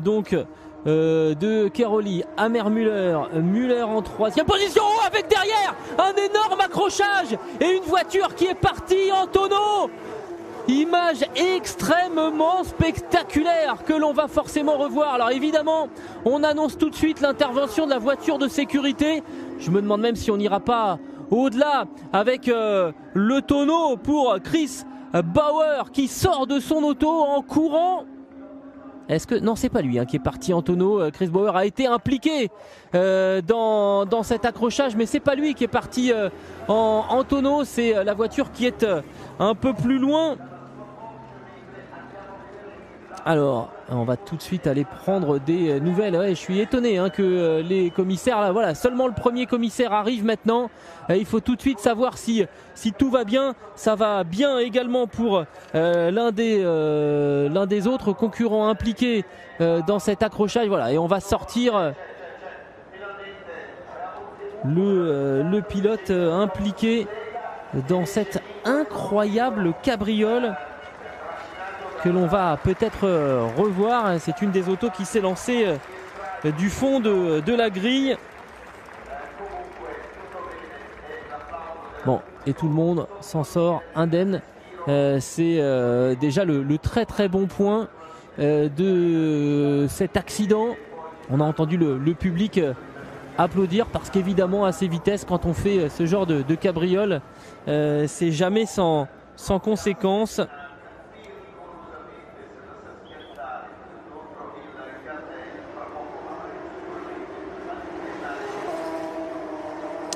Donc de Keroli à Müller, Müller en troisième position avec derrière un énorme accrochage et une voiture qui est partie en tonneau. Image extrêmement spectaculaire que l'on va forcément revoir. Alors évidemment, on annonce tout de suite l'intervention de la voiture de sécurité. Je me demande même si on n'ira pas au-delà avec le tonneau pour Chris Bauer qui sort de son auto en courant. Est-ce que non, c'est pas lui qui est parti en tonneau. Chris Bauer a été impliqué dans cet accrochage, mais c'est pas lui qui est parti en tonneau. C'est la voiture qui est un peu plus loin. Alors, on va tout de suite aller prendre des nouvelles. Ouais, je suis étonné que les commissaires, là, voilà, seulement le premier commissaire arrive maintenant. Il faut tout de suite savoir si tout va bien. Ça va bien également pour l'un des autres concurrents impliqués dans cet accrochage. Voilà, et on va sortir le pilote impliqué dans cette incroyable cabriole que l'on va peut-être revoir. C'est une des autos qui s'est lancée du fond de la grille. Bon, et tout le monde s'en sort indemne. C'est déjà le très très bon point de cet accident. On a entendu le public applaudir parce qu'évidemment à ces vitesses, quand on fait ce genre de cabriole, c'est jamais sans conséquence.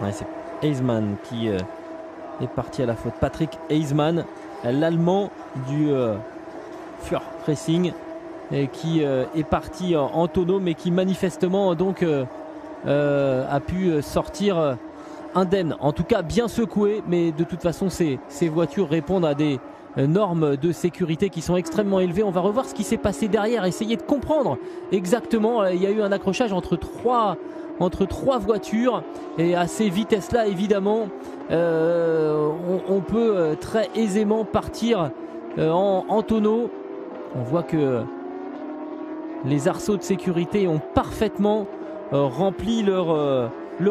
Ouais, c'est Heisman qui est parti à la faute. Patrick Heisman, l'Allemand du Fur Racing, qui est parti en tonneau, mais qui manifestement donc a pu sortir indemne. En tout cas, bien secoué, mais de toute façon, ces voitures répondent à des normes de sécurité qui sont extrêmement élevées. On va revoir ce qui s'est passé derrière, essayer de comprendre exactement. Il y a eu un accrochage entre trois voitures et à ces vitesses-là, évidemment, on peut très aisément partir en tonneau. On voit que les arceaux de sécurité ont parfaitement rempli leur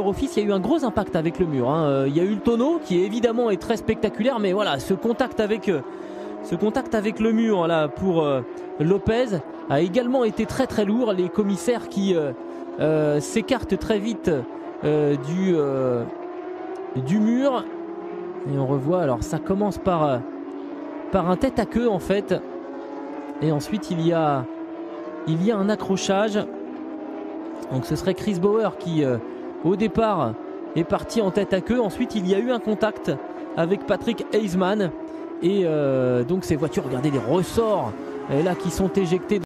office. Il y a eu un gros impact avec le mur. Il y a eu le tonneau qui évidemment est très spectaculaire, mais voilà, ce contact avec le mur là pour Lopez a également été très très lourd. Les commissaires qui s'écartent très vite du mur, et on revoit, alors ça commence par un tête à queue en fait, et ensuite il y a un accrochage. Donc ce serait Chris Bauer qui au départ est parti en tête à queue. Ensuite il y a eu un contact avec Patrick Heisman, et donc ces voitures, regardez les ressorts là qui sont éjectés